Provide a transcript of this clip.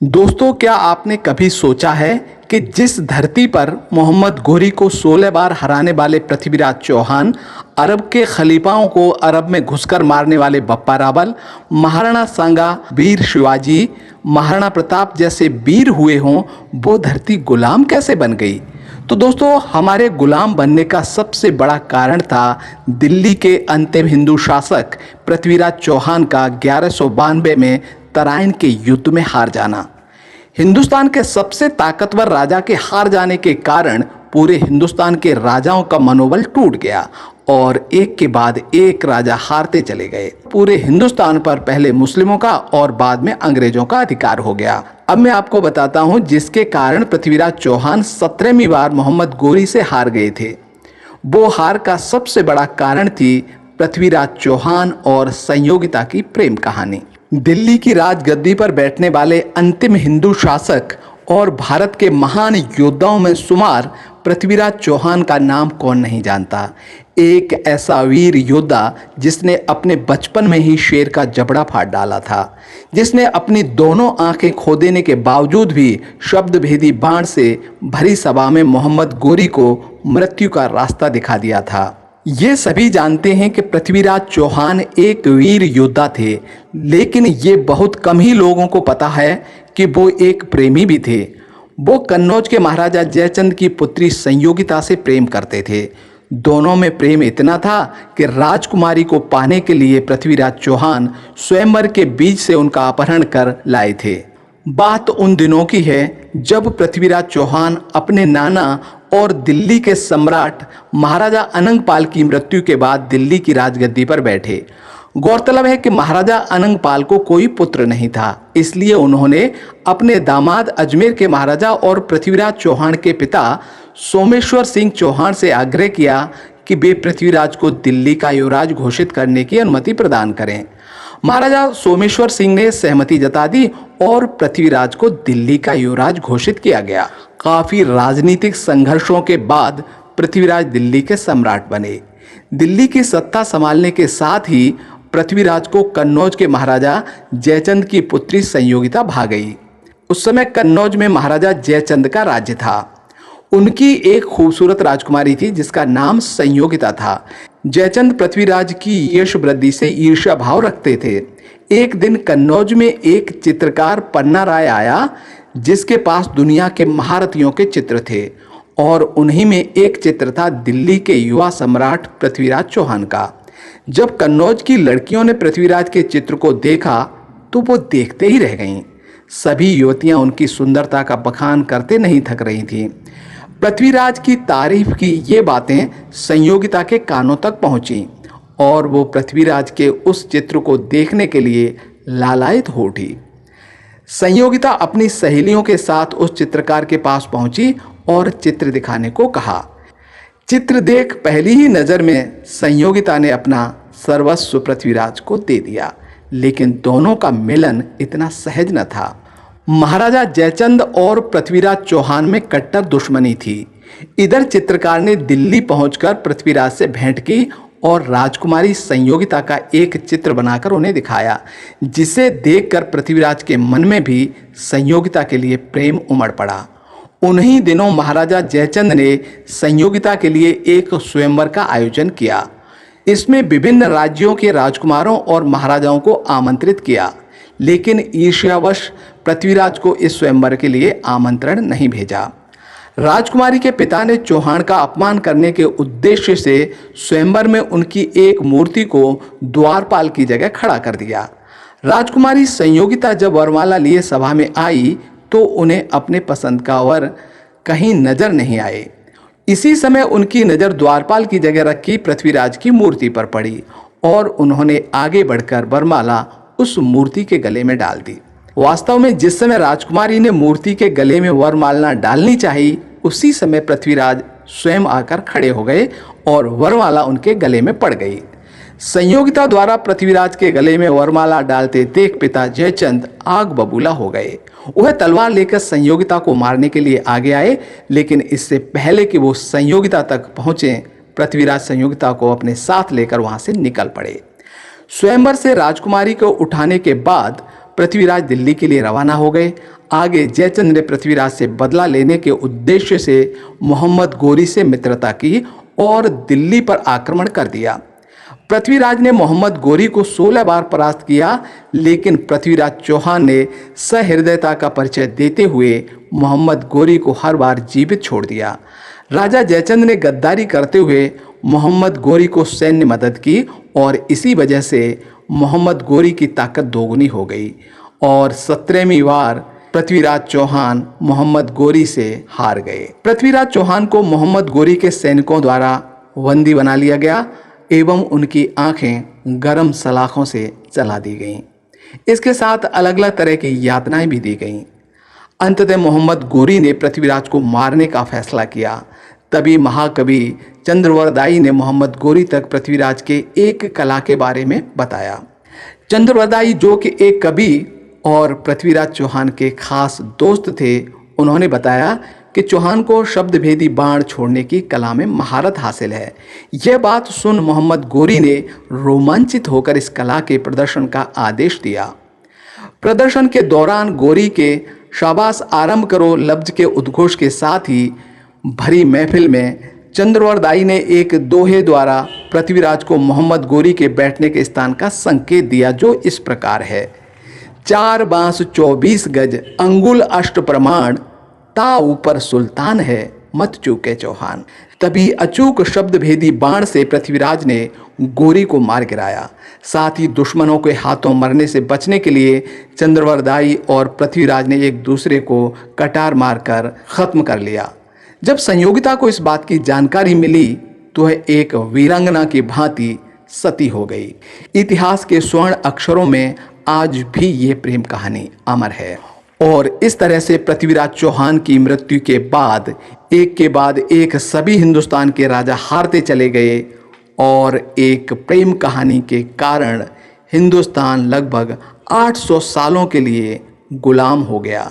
दोस्तों, क्या आपने कभी सोचा है कि जिस धरती पर मोहम्मद गोरी को 16 बार हराने वाले पृथ्वीराज चौहान, अरब के खलीफाओं को अरब में घुसकर मारने वाले बप्पा रावल, महाराणा सांगा, वीर शिवाजी, महाराणा प्रताप जैसे वीर हुए हों, वो धरती गुलाम कैसे बन गई? तो दोस्तों, हमारे गुलाम बनने का सबसे बड़ा कारण था दिल्ली के अंतिम हिंदू शासक पृथ्वीराज चौहान का 1192 में तराइन के युद्ध में हार जाना। हिंदुस्तान के सबसे ताकतवर राजा के हार जाने के कारण पूरे हिंदुस्तान के राजाओं का मनोबल टूट गया और एक के बाद एक राजा हारते चले गए। पूरे हिंदुस्तान पर पहले मुस्लिमों का और बाद में अंग्रेजों का अधिकार हो गया। अब मैं आपको बताता हूं जिसके कारण पृथ्वीराज चौहान 17वीं बार मोहम्मद गोरी से हार गए थे। वो हार का सबसे बड़ा कारण थी पृथ्वीराज चौहान और संयोगिता की प्रेम कहानी। दिल्ली की राजगद्दी पर बैठने वाले अंतिम हिंदू शासक और भारत के महान योद्धाओं में शुमार पृथ्वीराज चौहान का नाम कौन नहीं जानता। एक ऐसा वीर योद्धा जिसने अपने बचपन में ही शेर का जबड़ा फाड़ डाला था, जिसने अपनी दोनों आंखें खो देने के बावजूद भी शब्द भेदी बाण से भरी सभा में मोहम्मद गोरी को मृत्यु का रास्ता दिखा दिया था। ये सभी जानते हैं कि पृथ्वीराज चौहान एक वीर योद्धा थे, लेकिन ये बहुत कम ही लोगों को पता है कि वो एक प्रेमी भी थे। वो कन्नौज के महाराजा जयचंद की पुत्री संयोगिता से प्रेम करते थे। दोनों में प्रेम इतना था कि राजकुमारी को पाने के लिए पृथ्वीराज चौहान स्वयंवर के बीच से उनका अपहरण कर लाए थे। बात उन दिनों की है जब पृथ्वीराज चौहान अपने नाना और दिल्ली के सम्राट महाराजा अनंगपाल की मृत्यु के बाद दिल्ली की राजगद्दी पर बैठे। गौरतलब है कि महाराजा अनंगपाल को कोई पुत्र नहीं था, इसलिए उन्होंने अपने दामाद अजमेर के महाराजा और पृथ्वीराज चौहान के पिता सोमेश्वर सिंह चौहान से आग्रह किया कि वे पृथ्वीराज को दिल्ली का युवराज घोषित करने की अनुमति प्रदान करें। महाराजा सोमेश्वर सिंह ने सहमति जता दी और पृथ्वीराज को दिल्ली का युवराज घोषित किया गया। काफी राजनीतिक संघर्षों के बाद पृथ्वीराज दिल्ली के सम्राट बने। दिल्ली की सत्ता संभालने के साथ ही पृथ्वीराज को कन्नौज के महाराजा जयचंद की पुत्री संयोगिता भा गई। उस समय कन्नौज में महाराजा जयचंद का राज्य था। उनकी एक खूबसूरत राजकुमारी थी जिसका नाम संयोगिता था। जयचंद पृथ्वीराज की यश वृद्धि से ईर्ष्या भाव रखते थे। एक दिन कन्नौज में एक चित्रकार पन्ना राय आया जिसके पास दुनिया के महारथियों के चित्र थे और उन्हीं में एक चित्र था दिल्ली के युवा सम्राट पृथ्वीराज चौहान का। जब कन्नौज की लड़कियों ने पृथ्वीराज के चित्र को देखा तो वो देखते ही रह गईं। सभी युवतियां उनकी सुंदरता का बखान करते नहीं थक रही थीं। पृथ्वीराज की तारीफ की ये बातें संयोगिता के कानों तक पहुंची और वो पृथ्वीराज के उस चित्र को देखने के लिए लालायित हो उठी। संयोगिता अपनी सहेलियों के साथ उस चित्रकार के पास पहुंची और चित्र दिखाने को कहा। चित्र देख पहली ही नजर में संयोगिता ने अपना सर्वस्व पृथ्वीराज को दे दिया, लेकिन दोनों का मिलन इतना सहज न था। महाराजा जयचंद और पृथ्वीराज चौहान में कट्टर दुश्मनी थी। इधर चित्रकार ने दिल्ली पहुंचकर पृथ्वीराज से भेंट की और राजकुमारी संयोगिता का एक चित्र बनाकर उन्हें दिखाया, जिसे देखकर पृथ्वीराज के मन में भी संयोगिता के लिए प्रेम उमड़ पड़ा। उन्हीं दिनों महाराजा जयचंद ने संयोगिता के लिए एक स्वयंवर का आयोजन किया। इसमें विभिन्न राज्यों के राजकुमारों और महाराजाओं को आमंत्रित किया, लेकिन ईर्ष्यावश पृथ्वीराज को इस स्वयंवर के लिए आमंत्रण नहीं भेजा। राजकुमारी के पिता ने चौहान का अपमान करने के उद्देश्य से स्वयंवर में उनकी एक मूर्ति को द्वारपाल की जगह खड़ा कर दिया। राजकुमारी संयोगिता जब वरमाला लिए सभा में आई तो उन्हें अपने पसंद का वर कहीं नजर नहीं आए। इसी समय उनकी नज़र द्वारपाल की जगह रखी पृथ्वीराज की मूर्ति पर पड़ी और उन्होंने आगे बढ़कर वरमाला उस मूर्ति के गले में डाल दी। वास्तव में जिस समय राजकुमारी ने मूर्ति के गले में वरमाला डालनी चाहिए, उसी समय पृथ्वीराज स्वयं आकर खड़े हो गए और वरमाला उनके गले में पड़ गई। संयोगिता द्वारा पृथ्वीराज के गले में वरमाला डालते देख पिता जयचंद आग बबूला हो गए। वह तलवार लेकर संयोगिता को मारने के लिए आगे आए, लेकिन इससे पहले कि वो संयोगिता तक पहुंचे, पृथ्वीराज संयोगिता को अपने साथ लेकर वहां से निकल पड़े। स्वयंवर से राजकुमारी को उठाने के बाद पृथ्वीराज दिल्ली के लिए रवाना हो गए। आगे जयचंद ने पृथ्वीराज से बदला लेने के उद्देश्य से मोहम्मद गोरी से मित्रता की और दिल्ली पर आक्रमण कर दिया। पृथ्वीराज ने मोहम्मद गोरी को 16 बार परास्त किया, लेकिन पृथ्वीराज चौहान ने सहृदयता का परिचय देते हुए मोहम्मद गोरी को हर बार जीवित छोड़ दिया। राजा जयचंद ने गद्दारी करते हुए मोहम्मद गोरी को सैन्य मदद की और इसी वजह से मोहम्मद गोरी की ताकत दोगुनी हो गई और 17वीं बार पृथ्वीराज चौहान मोहम्मद गोरी से हार गए। पृथ्वीराज चौहान को मोहम्मद गोरी के सैनिकों द्वारा बंदी बना लिया गया एवं उनकी आंखें गर्म सलाखों से जला दी गईं। इसके साथ अलग अलग तरह की यातनाएं भी दी गईं। अंततः मोहम्मद गोरी ने पृथ्वीराज को मारने का फैसला किया। तभी महाकवि चंद्रवरदाई ने मोहम्मद गोरी तक पृथ्वीराज के एक कला के बारे में बताया। चंद्रवरदाई, जो कि एक कवि और पृथ्वीराज चौहान के खास दोस्त थे, उन्होंने बताया कि चौहान को शब्दभेदी बाण छोड़ने की कला में महारत हासिल है। यह बात सुन मोहम्मद गोरी ने रोमांचित होकर इस कला के प्रदर्शन का आदेश दिया। प्रदर्शन के दौरान गोरी के शाबाश आरंभ करो लफ्ज के उद्घोष के साथ ही भरी महफिल में चंद्रवरदाई ने एक दोहे द्वारा पृथ्वीराज को मोहम्मद गोरी के बैठने के स्थान का संकेत दिया, जो इस प्रकार है। 4 बांस 24 गज अंगुल अष्ट प्रमाण, ता ऊपर सुल्तान है मत चूके चौहान। तभी अचूक शब्द भेदी बाण से पृथ्वीराज ने गोरी को मार गिराया। साथ ही दुश्मनों के हाथों मरने से बचने के लिए चंद्रवरदाई और पृथ्वीराज ने एक दूसरे को कटार मारकर खत्म कर लिया। जब संयोगिता को इस बात की जानकारी मिली तो वह एक वीरांगना की भांति सती हो गई। इतिहास के स्वर्ण अक्षरों में आज भी ये प्रेम कहानी अमर है। और इस तरह से पृथ्वीराज चौहान की मृत्यु के बाद एक सभी हिंदुस्तान के राजा हारते चले गए और एक प्रेम कहानी के कारण हिंदुस्तान लगभग 800 सालों के लिए गुलाम हो गया।